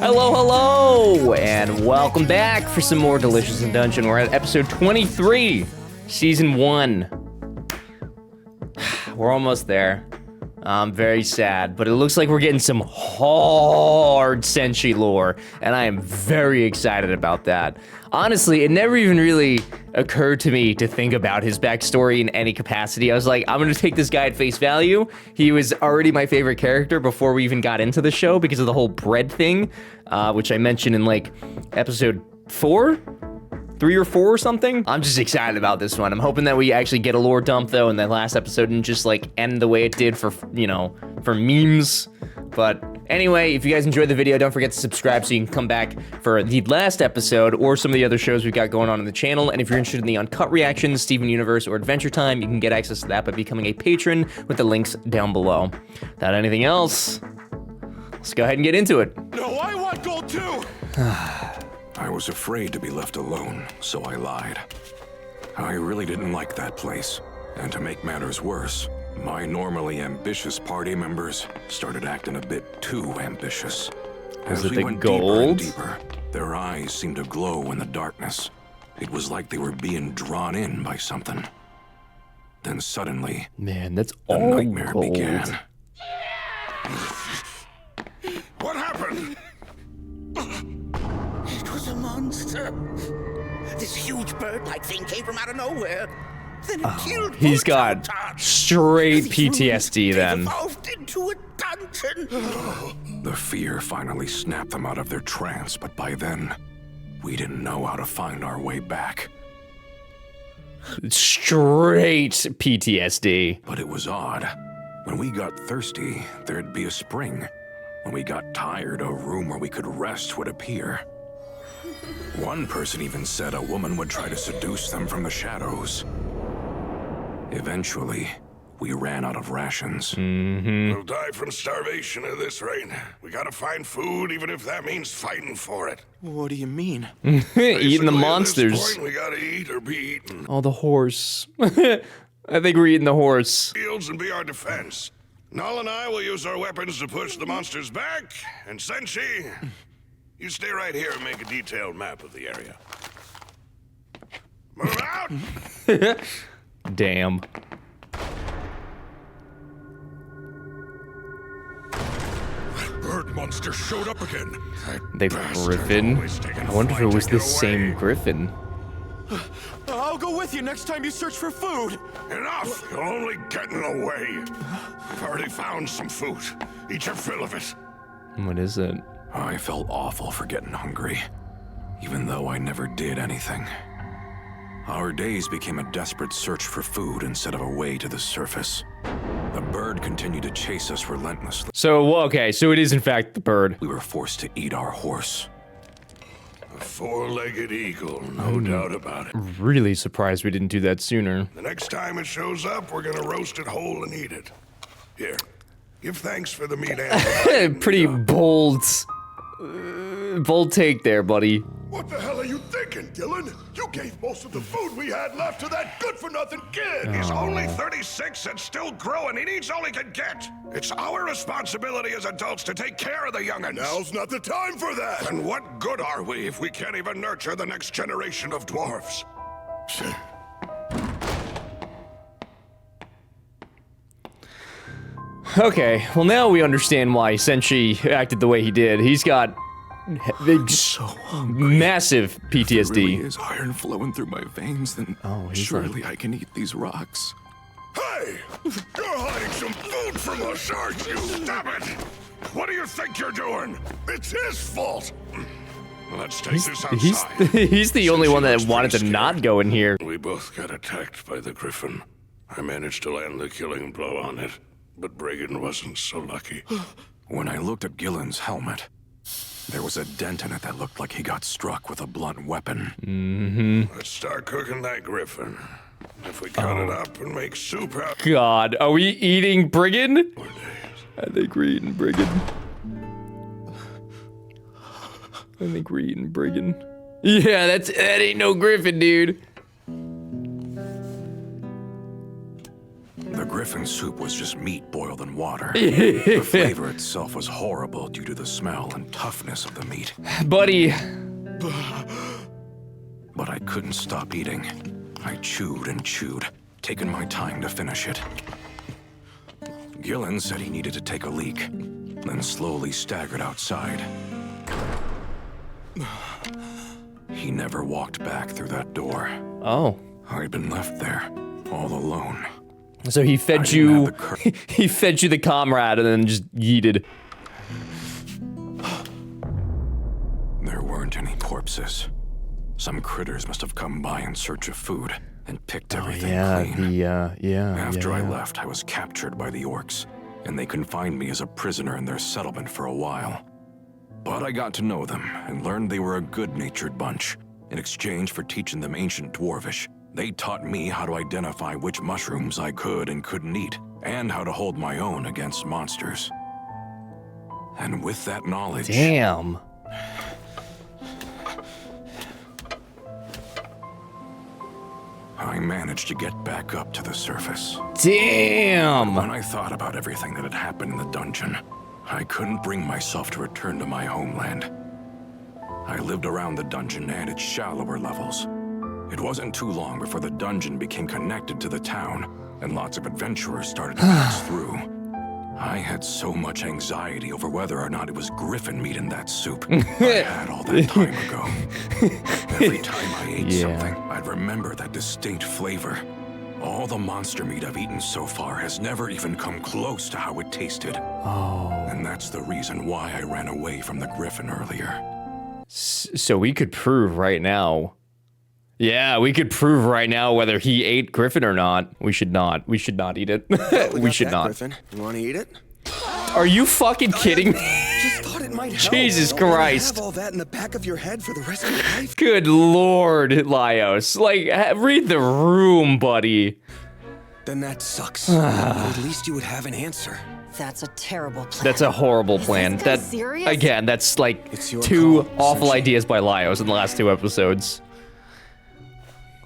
Hello, and welcome back for some more Delicious in Dungeon. We're at episode 23, season 1. We're almost there. I'm very sad, but it looks like we're getting some hard Senshi lore, and I am very excited about that. Honestly, it never even really occurred to me to think about his backstory in any capacity. I was like, I'm gonna take this guy at face value. He was already my favorite character before we even got into the show because of the whole bread thing, which I mentioned in like episode 3 or 4 or something. I'm just excited about this one. I'm hoping that we actually get a lore dump though in that last episode and just like end the way it did for, you know, for memes. But anyway, if you guys enjoyed the video, don't forget to subscribe so you can come back for the last episode or some of the other shows we've got going on in the channel. And if you're interested in the uncut reactions, Steven Universe, or Adventure Time, you can get access to that by becoming a patron with the links down below. Without anything else, let's go ahead and get into it. No, I want gold too! I was afraid to be left alone, so I lied. I really didn't like that place. And to make matters worse, my normally ambitious party members started acting a bit too ambitious. Was As it we the went gold? deeper and deeper, their eyes seemed to glow in the darkness. It was like they were being drawn in by something. Then suddenly, Man, that's the all nightmare gold. began. What happened? It was a monster. This huge bird-like thing came from out of nowhere. Then it killed He's poor got Tartar. straight These roots, PTSD they've then. evolved into a dungeon. The fear finally snapped them out of their trance, but by then, we didn't know how to find our way back. Straight PTSD. But it was odd. When we got thirsty, there'd be a spring. When we got tired, a room where we could rest would appear. One person even said a woman would try to seduce them from the shadows. Eventually, we ran out of rations. We'll die from starvation at this rate. We gotta find food, even if that means fighting for it. What do you mean? Eating the Basically, at this monsters. point, we gotta eat or be eaten. Oh, the horse. I think we're eating the horse. Shields and be our defense. Null and I will use our weapons to push the monsters back, and Senshi, you stay right here and make a detailed map of the area. Move out! Damn. Bird monster showed up again. The griffin? I wonder if it was the same griffin. I'll go with you next time you search for food. Enough! You'll only get in the way. I've already found some food. Eat your fill of it. What is it? I felt awful for getting hungry, even though I never did anything. Our days became a desperate search for food instead of a way to the surface. The bird continued to chase us relentlessly. So, okay, so it is in fact the bird. We were forced to eat our horse. A four-legged eagle, no doubt about it. Really surprised we didn't do that sooner. The next time it shows up, we're gonna roast it whole and eat it. Here, give thanks for the meat and Pretty bold take there, buddy. What the hell are you thinking, Dylan? You gave most of the food we had left to that good-for-nothing kid. He's only 36 and still growing. He needs all he can get. It's our responsibility as adults to take care of the young'uns. Now's not the time for that. And what good are we if we can't even nurture the next generation of dwarves? Okay, well now we understand why Senshi acted the way he did. He's got big, massive PTSD. Really is iron flowing through my veins, then he's surely I can eat these rocks. Hey! You're hiding some food from us, aren't you? Stop it! What do you think you're doing? It's his fault! Let's take this outside. He's the only one that Since he wanted looks to pretty not scared. go in here. We both got attacked by the griffin. I managed to land the killing blow on it, but Brigand wasn't so lucky. When I looked at Gillen's helmet, there was a dent in it that looked like he got struck with a blunt weapon. Let's start cooking that griffin. If we cut it up and make soup out God, are we eating Brigand? more days. I think we're eating Brigand. I think we're eating Brigand. Yeah, that ain't no griffin, dude. The griffin griffin soup was just meat boiled in water. The flavor itself was horrible due to the smell and toughness of the meat. Buddy. But I couldn't stop eating. I chewed and chewed, taking my time to finish it. Gillen said he needed to take a leak, then slowly staggered outside. He never walked back through that door. Oh. I'd been left there, all alone. So he fed you, he fed you the comrade and then just yeeted. There weren't any corpses. Some critters must have come by in search of food and picked everything clean. After I left, I was captured by the orcs, and they confined me as a prisoner in their settlement for a while. But I got to know them and learned they were a good-natured bunch. In exchange for teaching them ancient Dwarvish, they taught me how to identify which mushrooms I could and couldn't eat, and how to hold my own against monsters. And with that knowledge... Damn. I managed to get back up to the surface. Damn. When I thought about everything that had happened in the dungeon, I couldn't bring myself to return to my homeland. I lived around the dungeon and its shallower levels. It wasn't too long before the dungeon became connected to the town, and lots of adventurers started to pass through. I had so much anxiety over whether or not it was griffin meat in that soup I had all that time ago. Every time I ate something, I'd remember that distinct flavor. All the monster meat I've eaten so far has never even come close to how it tasted. Oh. And that's the reason why I ran away from the griffin earlier. So we could prove right now. Yeah, we could prove right now whether he ate griffin or not. We should not. We should not eat it. We should not. Griffin. You want to eat it? Are you fucking kidding me? Just thought it might help. Jesus Don't wanna Christ. Have all that in the back of your head for the rest of your life. Good lord, Laios. Like, read the room, buddy. Then that sucks. At least you would have an answer. That's a terrible plan. That's a horrible plan. this guy That serious? again, that's like It's your two call, awful Senshi. ideas by Laios in the last two episodes.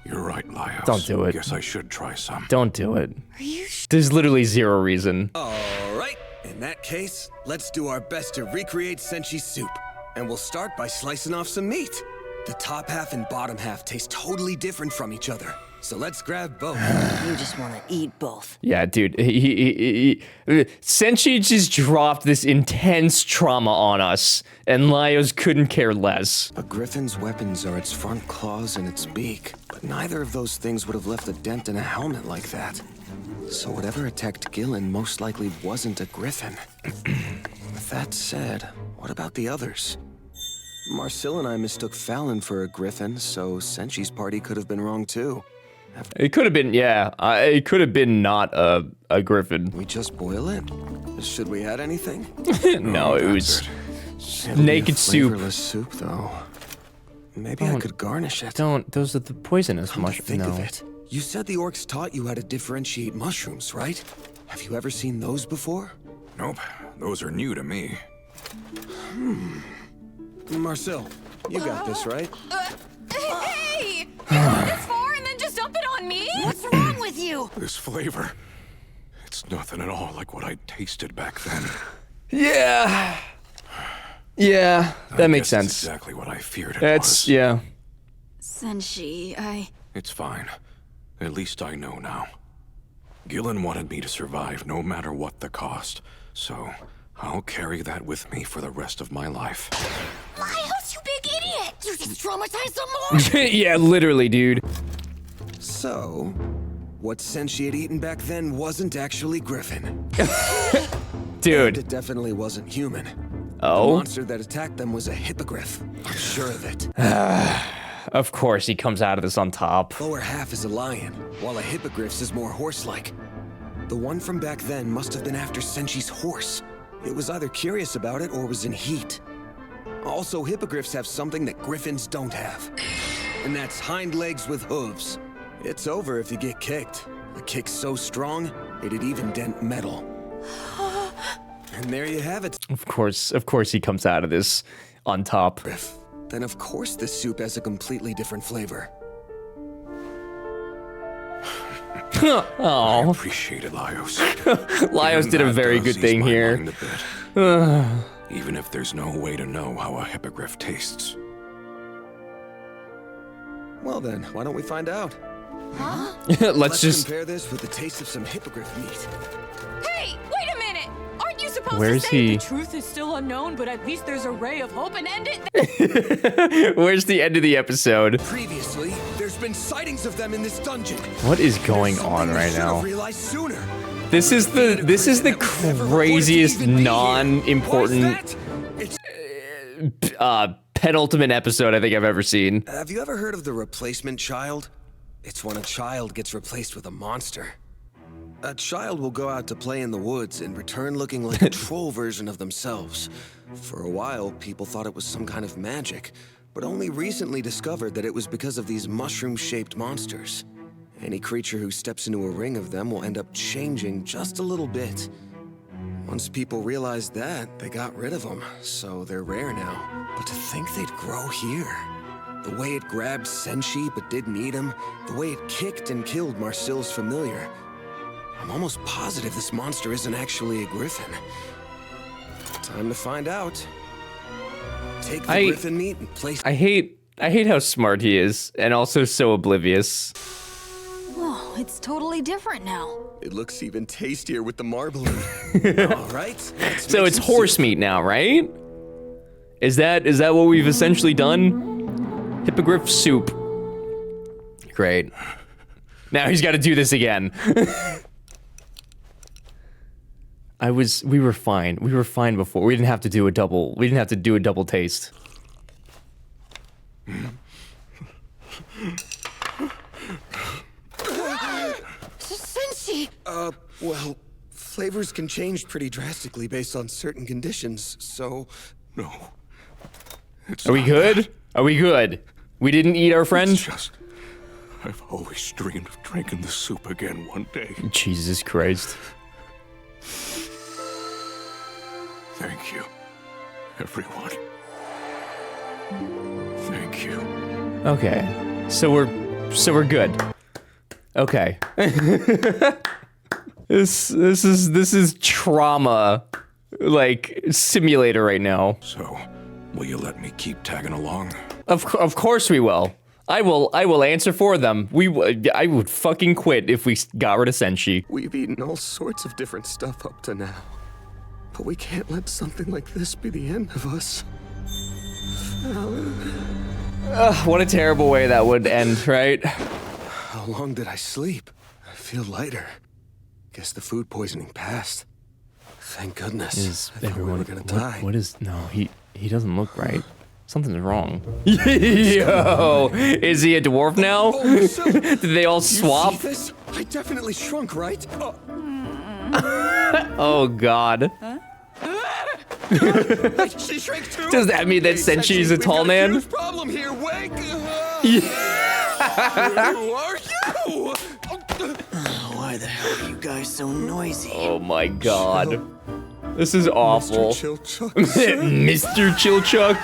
You're right, Laios. Don't do it. Guess I should try some. Don't do it. Are you There's literally zero reason. All right. In that case, let's do our best to recreate Senshi's soup. And we'll start by slicing off some meat. The top half and bottom half taste totally different from each other. So let's grab both. You just want to eat both. Yeah, dude. Senshi just dropped this intense trauma on us, and Laios couldn't care less. A griffin's weapons are its front claws and its beak, but neither of those things would have left a dent in a helmet like that. So whatever attacked Gillen most likely wasn't a griffin. With that said, what about the others? Marcel and I mistook Fallon for a griffin, so Senshi's party could have been wrong too. It could have been, yeah. It could have been not a griffin. We just boil it? Should we add anything? No, it was It'll naked be a soup. flavorless soup, though. Maybe I could garnish it. Don't. Those are the poisonous Come to mushrooms. think No. of it, you said the orcs taught you how to differentiate mushrooms, right? Have you ever seen those before? Nope, those are new to me. Marcel, you got this, right? Hey! You go this far and then just dump it on me? What's wrong with you? This flavor, it's nothing at all like what I tasted back then. Yeah. Yeah, that makes guess it's sense. exactly what I feared it Senshi, was. I... It's fine. At least I know now. Gillen wanted me to survive no matter what the cost, so I'll carry that with me for the rest of my life. Laios, you big idiot! You just traumatized them more! Yeah, literally, dude. So, what Senshi had eaten back then wasn't actually griffin. Dude. It definitely wasn't human. The Oh? monster that attacked them was a hippogriff. I'm sure of it. Of course he comes out of this on top. Lower half is a lion, while a hippogriff's is more horse-like. The one from back then must have been after Senshi's horse. It was either curious about it or was in heat. Also, hippogriffs have something that griffins don't have. And that's hind legs with hooves. It's over if you get kicked. A kick so strong, it'd even dent metal. And there you have it. Of course he comes out of this on top. Griff. Then of course this soup has a completely different flavor. I Oh, appreciate it, Laios. Laios did a That very does good thing ease my here. mind a bit. Even if there's no way to know how a hippogriff tastes. Well then, why don't we find out? Let's just. compare this with the taste of some hippogriff meat. Hey, wait a minute! Aren't you supposed Where's to say he? the truth is still unknown, but at least there's a ray of hope and end it? Where's the end of the episode? Previously, there's been sightings of them in this dungeon. What is going Something on we right should have now? realized sooner. This is the craziest non-important It's... penultimate episode I think I've ever seen. Have you ever heard of the replacement child? It's when a child gets replaced with a monster. A child will go out to play in the woods and return looking like a troll version of themselves. For a while, people thought it was some kind of magic, but only recently discovered that it was because of these mushroom-shaped monsters. Any creature who steps into a ring of them will end up changing just a little bit. Once people realized that, they got rid of them, so they're rare now. But to think they'd grow here. The way it grabbed Senshi but didn't eat him, the way it kicked and killed Marcil's familiar. I'm almost positive this monster isn't actually a griffin. Time to find out. Take the griffin meat and place... I hate how smart he is, and also so oblivious. Oh, it's totally different now. It looks even tastier with the marbling. All right. So it's horse meat now, right? Is that what we've essentially done? Hippogriff soup. Great. Now he's got to do this again. We were fine. We were fine before. We didn't have to do a double. We didn't have to do a double taste. Senshi! Well, flavors can change pretty drastically based on certain conditions, so... No. It's Are we not good? that. Are we good? We didn't eat our friend? It's just... I've always dreamed of drinking the soup again one day. Jesus Christ. Thank you, everyone. Thank you. Okay. So we're good. Okay. This is trauma like simulator right now. So, will you let me keep tagging along? Of course we will. I will answer for them. I would fucking quit if we got rid of Senshi. We've eaten all sorts of different stuff up to now. But we can't let something like this be the end of us. What a terrible way that would end, right? How long did I sleep? I feel lighter. Guess the food poisoning passed. Thank goodness. I thought we were gonna die. What is? No, he doesn't look right. Something's wrong. Yo, is he a dwarf now? Oh, so, Did they all swap? You see this? I definitely shrunk, right? Oh God. She shrank too. Does that mean that Senshi is a tall man? Huge problem here. Wake up. Who are you? Why the hell are you guys so noisy? Oh my God. This is awful. Mr. Chilchuck, Mr. Chilchuck.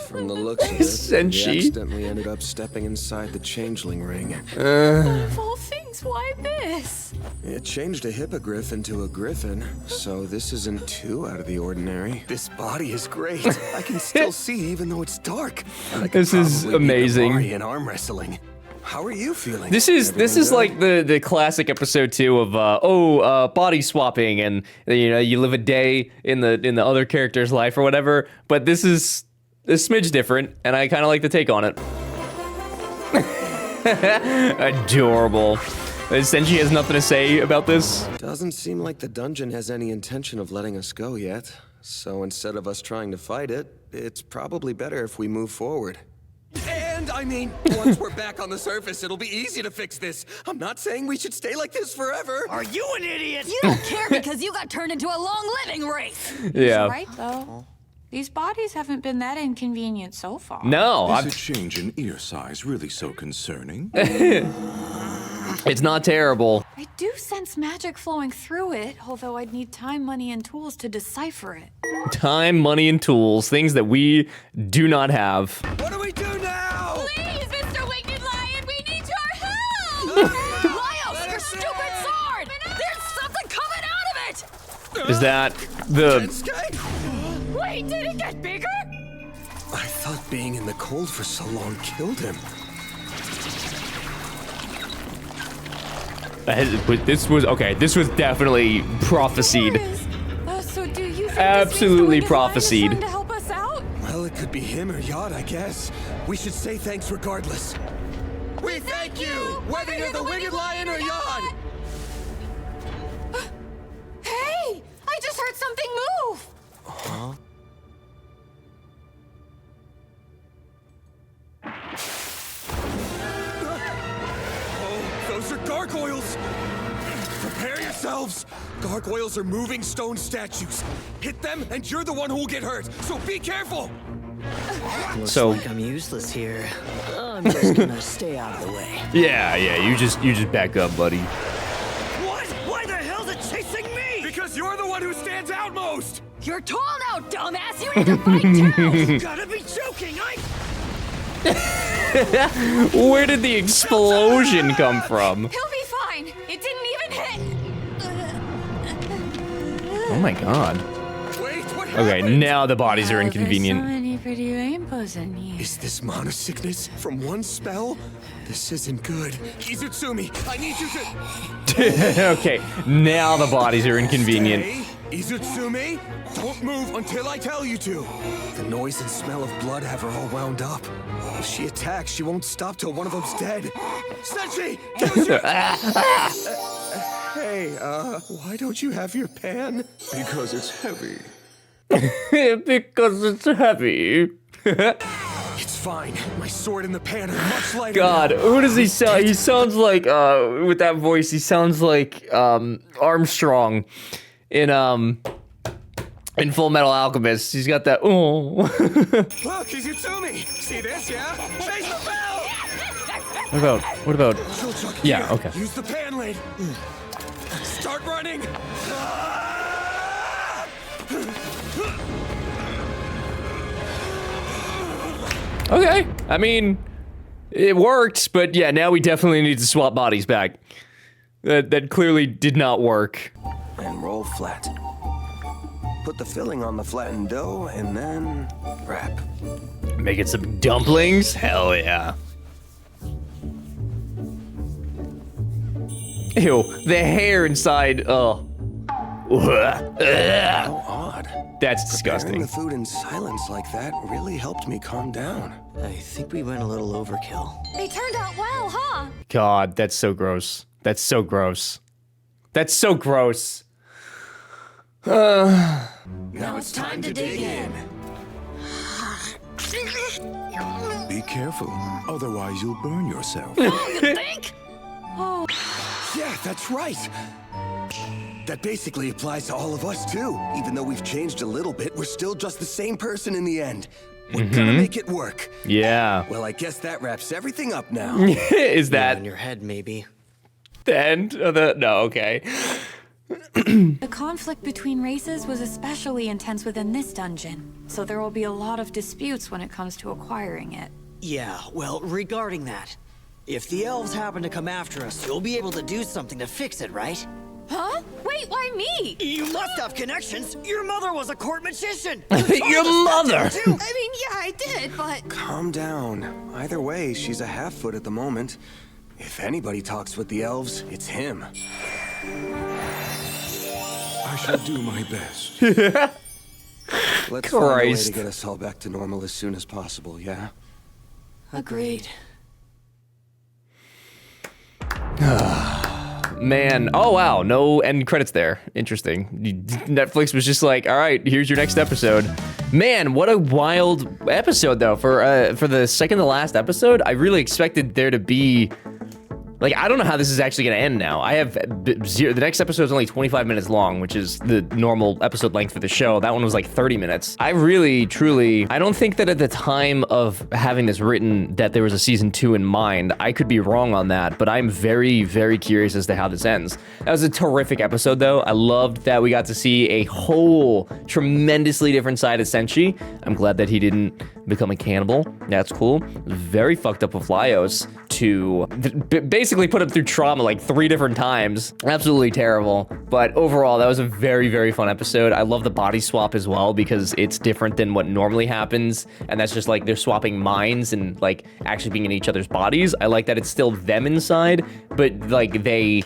From the looks of it, we Senshi. accidentally ended up stepping inside the changeling ring. Of all things, why this? It changed a hippogriff into a griffin, so this isn't too out of the ordinary. This body is great. I can still see even though it's dark. This is amazing. In arm wrestling. How are you feeling? This is like the classic episode 2 of body swapping, and you know you live a day in the other character's life or whatever. But this is a smidge different, and I kind of like the take on it. Adorable. Senshi has nothing to say about this. Doesn't seem like the dungeon has any intention of letting us go yet. So instead of us trying to fight it, it's probably better if we move forward. And I mean, once we're back on the surface, it'll be easy to fix this. I'm not saying we should stay like this forever. Are you an idiot? You don't care because you got turned into a long living wraith. Yeah. Right, though. These bodies haven't been that inconvenient so far. No, Is a change in ear size really so concerning? it's not terrible. I do sense magic flowing through it, although I'd need time, money, and tools to decipher it. Time, money, and tools, things that we do not have. What do we do now? Please, Mr. Winged Lion, we need your Is that the... Wait, did it get bigger? I thought being in the cold for so long killed him. This was, okay, this was definitely prophesied. So do you think Absolutely this means the Wicked Lion is prophesied. trying to help us out? Well, it could be him or Yod, I guess. We should say thanks regardless. We thank you, whether you're the Wicked Lion or Yod. Hey! I just heard something move! Huh? Oh, those are gargoyles! Prepare yourselves! Gargoyles are moving stone statues. Hit them, and you're the one who will get hurt, so be careful! Looks So- like I'm useless here. I'm just gonna stay out of the way. Yeah, you just back up, buddy. What? Why the hell's it chasing me? Because you're the one who stands out most! You're tall now, dumbass. You need to fight too. You gotta be joking! Where did the explosion come from? He'll be fine. It didn't even hit. Oh my god. Wait, what Okay, happened? now the bodies are Oh, there's so inconvenient. many pretty rainbows in here. Is this mana sickness from one spell? This isn't good. Izutsumi, I need you to... Okay, now the bodies are inconvenient. Stay. Izutsumi, don't move until I tell you to. The noise and smell of blood have her all wound up. If she attacks, she won't stop till one of them's dead. Senshi, give us your... Hey, why don't you have your pan? Because it's heavy. Because it's heavy. It's fine. My sword and the pan are much lighter God, now. who does he sound? He sounds like, with that voice, he sounds like, Armstrong in Full Metal Alchemist. He's got that, oh. Look, Izutsumi! See this, yeah? Chase the bell! What about, Chuck, yeah, here. okay. Use the pan lid. Start running! Okay, I mean, it worked, but yeah, now we definitely need to swap bodies back. That clearly did not work. And roll flat. Put the filling on the flattened dough and then wrap. Making some dumplings? Hell yeah. Ew, the hair inside, oh. How odd. That's Preparing disgusting. the food in silence like that really helped me calm down. I think we went a little overkill. They turned out well, huh? God, that's so gross. That's so gross. That's so gross. Now it's time to dig in. Be careful, otherwise you'll burn yourself. You think? Yeah, that's right. That basically applies to all of us too. Even though we've changed a little bit, we're still just the same person in the end. We're gonna make it work. Yeah. Well, I guess that wraps everything up now. Is In that your head, maybe. the end of the, no, okay. The conflict between races was especially intense within this dungeon, so there will be a lot of disputes when it comes to acquiring it. Yeah, well, regarding that, if the elves happen to come after us, you'll be able to do something to fix it, right? Huh? Wait, why me? You must have connections. Your mother was a court magician. Your mother! I mean, yeah, I did, but... Calm down. Either way, she's a half-foot at the moment. If anybody talks with the elves, it's him. I shall do my best. Let's find a way Christ. to get us all back to normal as soon as possible, yeah? Agreed. Man, oh wow, no end credits there. Interesting. Netflix was just like, all right, here's your next episode. Man, what a wild episode though. For the second to last episode, I really expected there to be, like, I don't know how this is actually gonna end now. I have zero, the next episode is only 25 minutes long, which is the normal episode length for the show. That one was like 30 minutes. I really, truly, I don't think that at the time of having this written that there was a season 2 in mind. I could be wrong on that, but I'm very, very curious as to how this ends. That was a terrific episode though. I loved that we got to see a whole tremendously different side of Senshi. I'm glad that he didn't become a cannibal. That's cool. Very fucked up with Laios. to basically put him through trauma like 3 different times. Absolutely terrible. But overall, that was a very, very fun episode. I love the body swap as well because it's different than what normally happens. And that's just like they're swapping minds and like actually being in each other's bodies. I like that it's still them inside, but like they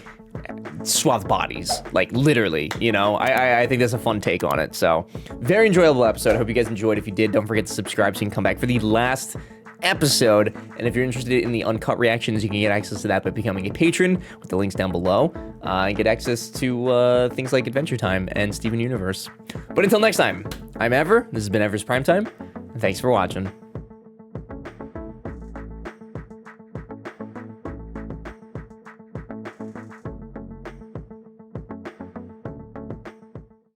swapped bodies, like literally, you know. I think that's a fun take on it. So very enjoyable episode. I hope you guys enjoyed. If you did, don't forget to subscribe so you can come back for the last episode. And if you're interested in the uncut reactions, you can get access to that by becoming a patron with the links down below, and get access to things like Adventure Time and Steven Universe. But until next time, I'm Ever. This has been Ever's Primetime, and thanks for watching.